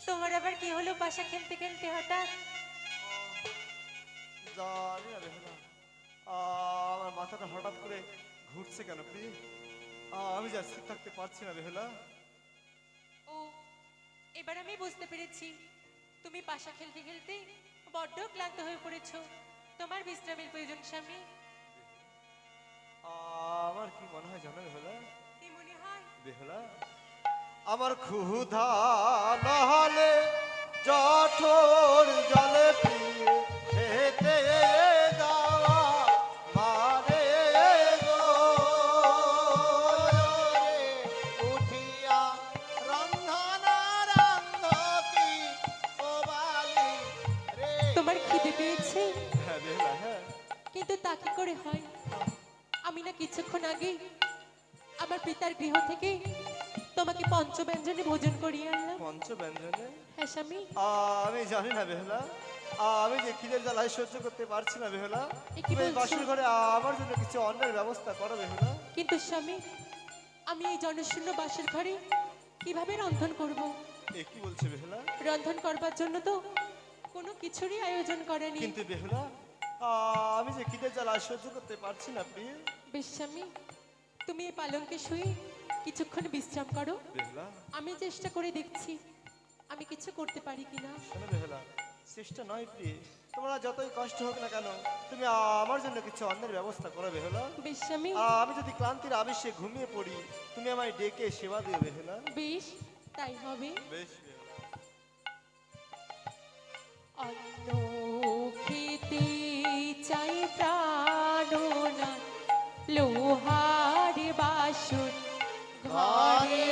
তোমার আবার কি হলো পাশা খেলতে খেলতে হঠাৎ? জানি না বেহুলা, আমার মাথাটা হঠাৎ করে ঘুরছে কেন প্রিয়? আমি যা স্থির থাকতে পারছি না বেহুলা। ও, এবার আমি বুঝতে পেরেছি তুমি পাশা খেলতে খেলতে বড্ড ক্লান্ত হয়ে পড়েছো। তোমার বিশ্রামের প্রয়োজন স্বামী। আমার কি মনে হয় জানো বেহুলা? কি মনে হয়? বেহুলা, আমার ক্ষুধা নহলে জঠর জলে পিয়ে খেতে যাওয়া মারে গো রে, উঠিয়া রন্ধনা রান্ধতি ও বালি রে। তোমার খিদে পেয়েছে? হ্যাঁ বেহুলা, হ্যাঁ। কিন্তু তা কি করে হয়? আমি না কিছুক্ষণ আগে আমার পিতার গৃহ থেকে তোমাকে পঞ্চব্যঞ্জনে ভোজন করিয়ে আনলাম। পঞ্চব্যঞ্জনে? হ্যাঁ স্বামী। আমি জানি না বেহুলা, আমি যে খিদের জ্বালায় সহ্য করতে পারছি না বেহুলা। এ কি তুমি এই বলছো? বাসর ঘরে আমার জন্য কিছু অন্যের ব্যবস্থা করো বেহুলা। কিন্তু স্বামী, আমি এই জনশূন্য বাসের ঘরে কিভাবে রন্ধন করব? এ কি বলছে বেহুলা? রন্ধন করবার জন্য তো কোনো কিছুরই আয়োজন করেনি। কিন্তু বেহুলা, আমি যে খিদের জ্বালায় সহ্য করতে পারছি না প্রিয়। বেশ স্বামী, তুমি এই পালঙ্কে শুয়ে কিছুক্ষণ বিশ্রাম করো। বেহুলা, আমি চেষ্টা করে দেখছি আমি কিছু করতে পারি কিনা। শোনো বেহুলা, চেষ্টা নয় প্রিয়, তোমরা যতই কষ্ট হোক না কেন তুমি আমার জন্য কিছু অন্যের ব্যবস্থা করো বেহুলা। বেশ স্বামী। আমি যদি ক্লান্তির আবেশে ঘুমিয়ে পড়ি, তুমি আমায় ডেকে সেবা দিও বেহুলা। বেশ, তাই হবে। বেশ বেহুলা। অন্ন খেতে চাই প্রাণনাথ, লোহার বাসন ঘরে।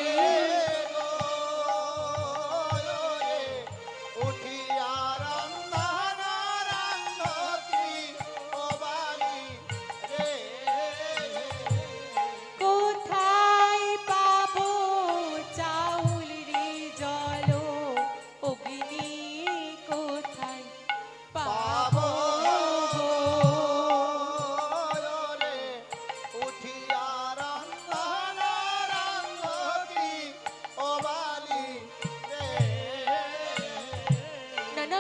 কোথায় পাবো চাউল রে জল, অগ্নি কোথায় পাবো গো? না না,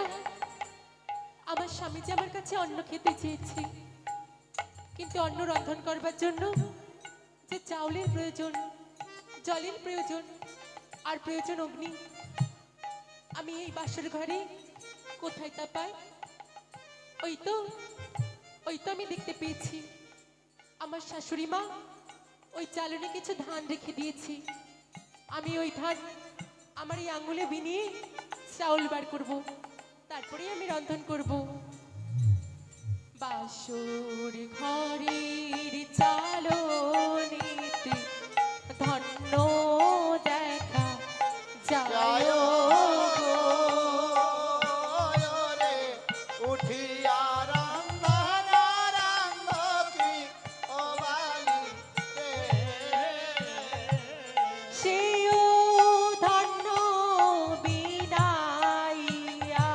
আমার স্বামী যে আমার কাছে অন্ন খেতে চেয়েছে, কিন্তু অন্ন রন্ধন করবার জন্য যে চাউলের প্রয়োজন, জলের প্রয়োজন, আর প্রয়োজন অগ্নি, আমি এই বাসর ঘরে কোথায় তা পাই? ওই তো, ওই তো আমি দেখতে পেয়েছি আমার শাশুড়ি মা ওই চালনে কিছু ধান রেখে দিয়েছি। আমি ওই ধান আমার এই আঙুলে বিনিয়ে চাউল বার করব, তারপরেই আমি রন্ধন করব। বাসর ঘরের চালনিতে ধন্য দেখা যায় গো। সেও ধন্য বিনাইয়া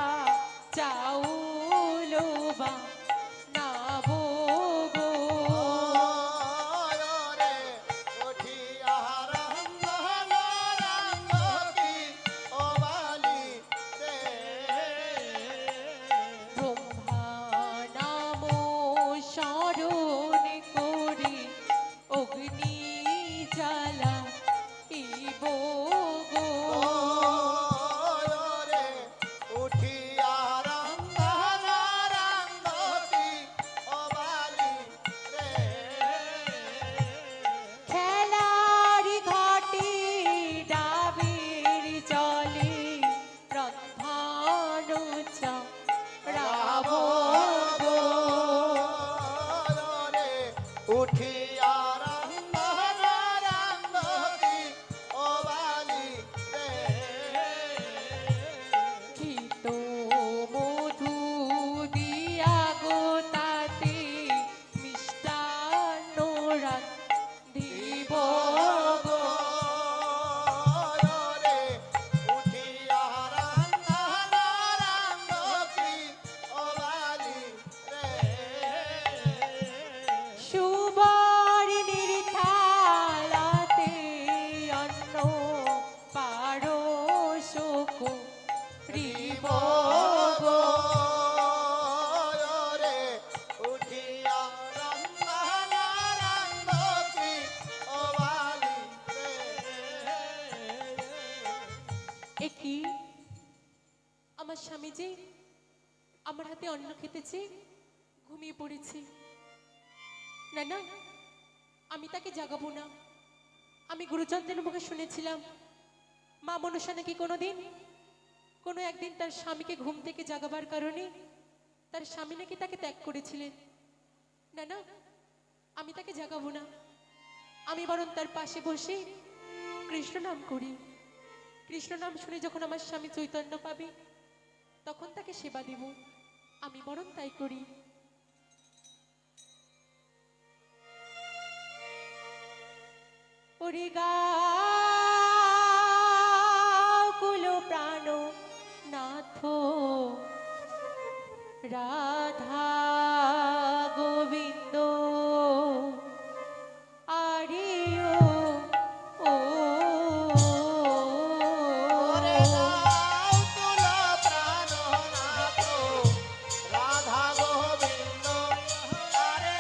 চাউল বা নাবো গো। এ কি আমার স্বামী যে আমার হাতে অন্ন খেতেছে, ঘুমিয়ে পড়েছি। না না, আমি তাকে জাগাবো না। আমি গুরুচন্দ্রের মুখে শুনেছিলাম মা মনসা নাকি কোনোদিন কোনো একদিন তার স্বামীকে ঘুম থেকে জাগাবার কারণে তার স্বামী নাকি তাকে ত্যাগ করেছিলেন। না না, আমি তাকে জাগাবো না। আমি বরং তার পাশে বসে কৃষ্ণ নাম করি। কৃষ্ণ নাম শুনে যখন আমার স্বামী চৈতন্য পাবে তখন তাকে সেবা দেব। আমি বরং তাই করি। ওরে গাকুল প্রাণ নাথ রাধা গোবিন্দ আরে ও ওরে গাও তুলা প্রাণনাথ রাধা গোবিন্দ আরে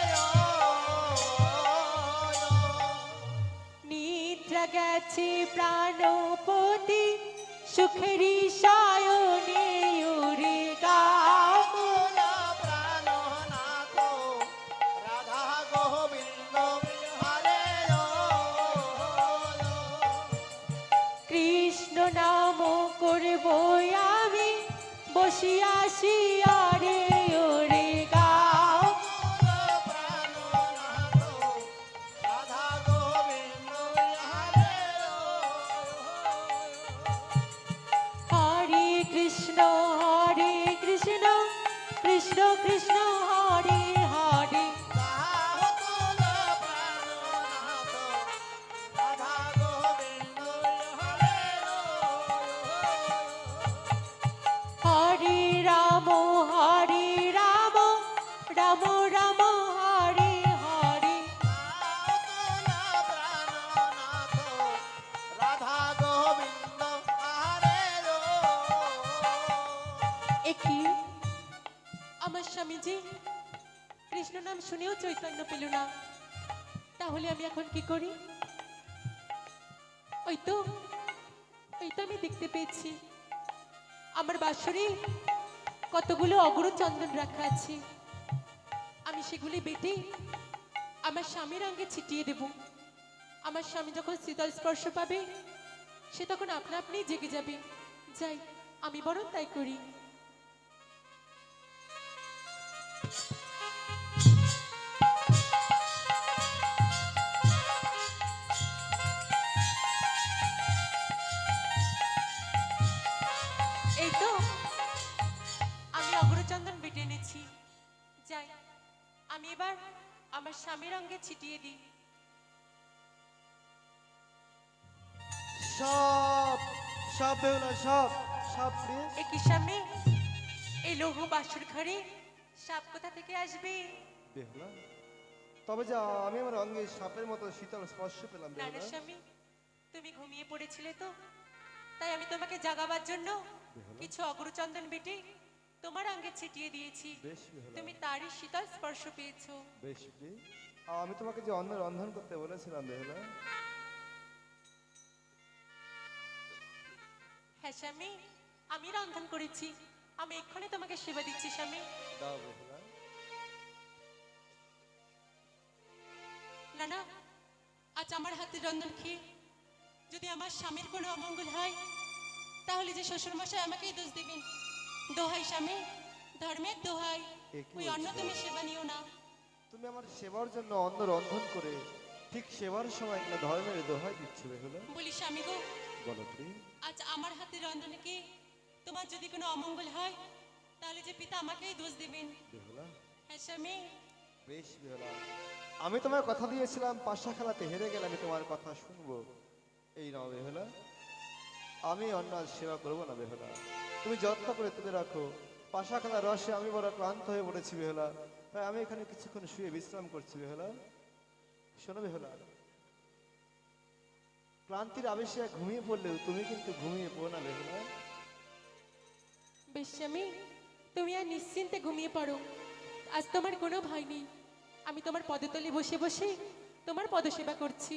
নিদ্রা গেছে প্রাণপতি সুখেরি সায়নে ওরে গাও তুলা প্রাণনাথ রাধা গোবিন্দ আরে কৃষ্ণ নাম করব আমি বসিয়াছি আরে ওরে গাও প্রাণনাথ রাধা গোবিন্দ আরে হরে কৃষ্ণ কৃষ্ণ কৃষ্ণ হরে হরে গাও তুলা প্রাণনাথ রাধা গোবিন্দ হরে হরে রাম রাম রাম হরে হরে তুলা প্রাণনাথ রাধা গোবিন্দ হরে একই আমার স্বামী যে কৃষ্ণ নাম শুনেও চৈতন্য পেল না, তাহলে আমি এখন কি করি? ওই তো আমি দেখতে পেয়েছি আমার বাসরে কতগুলো অগরু চন্দন রাখা আছে। আমি সেগুলি বেটে আমার স্বামীর অঙ্গে ছিটিয়ে দেব। আমার স্বামী যখন শীতল স্পর্শ পাবে সে তখন আপনা আপনি জেগে যাবে। যাই, আমি বরং তাই করি। এই তো আমি অগ্রচন্দন বেটে এনেছি। যাই, আমি এবার আমার স্বামীর অঙ্গে ছিটিয়ে দিই। সব সব বেহুলা সব সব প্লিজ। একই স্বামী, এই লৌহ বাসুর ঘরে সাপ কোথা থেকে আসবে? বেহুলা, তবে যা আমি আমার অঙ্গে সাপের মতো শীতল স্পর্শ পেলাম না না বেহুলা। স্বামী, তুমি ঘুমিয়ে পড়েছিলে তো, তাই আমি তোমাকে জাগাবার জন্য কিছু অগ্রচন্দন বেটে তোমার অঙ্গে ছিটিয়ে দিয়েছি। বেশ বেহুলা, তুমি তারই শীতল স্পর্শ পেয়েছো। বেশ প্লিজ। আমি তোমাকে যে অন্ন রন্ধন করতে বলেছিলাম বেহুলা। হ্যাঁ স্বামী, আমি রন্ধন করেছি। আমি এক্ষুনি তোমাকে সেবা দিচ্ছি স্বামী। দাও বেহুলা। না না, আজ আমার হাতে রন্ধন খেয়ে যদি আমার স্বামীর কোনো অমঙ্গল হয় তাহলে যে শ্বশুরমশাই আমাকেই দোষ দেবেন। দোহাই স্বামী, ধর্মের দোহাই, এ কি ওই অন্ন বলছো? তুমি সেবা নিও না। তুমি আমার সেবার জন্য অন্ন রন্ধন করে ঠিক সেবার সময় কিনা ধর্মের দোহাই দিচ্ছে বেহুলা। বলি স্বামী গো, বলো প্লিজ। আজ আমার হাতে রন্ধনে কি তোমার যদি কোনো অমঙ্গল হয় তাহলে যে পিতা আমাকেই দোষ দেবেন। বেহুলা, হ্যাঁ স্বামী, বেশ বেহুলা, আমি তোমার কথা দিয়েছিলাম পাশা খেলাতে হেরে গেলে আমি তোমার কথা শুনবো। এই নাও বেহুলা, আমি অন্য আজ সেবা করবো না বেহুলা। তুমি যত্ন করে তুলে রাখো। পাশা খেলার রসে আমি বড় ক্লান্ত হয়ে পড়েছি বেহুলা, তাই আমি এখানে কিছুক্ষণ শুয়ে বিশ্রাম করছি বেহুলা। শোনো বেহুলা, ক্লান্তির আবেশে ঘুমিয়ে পড়লেও তুমি কিন্তু ঘুমিয়ে পড়ো না বেহুলা। বেশ স্বামী, তুমি আর নিশ্চিন্তে ঘুমিয়ে পড়ো। আজ তোমার কোনো ভয় নেই। আমি তোমার পদতলে বসে বসে তোমার পদসেবা করছি।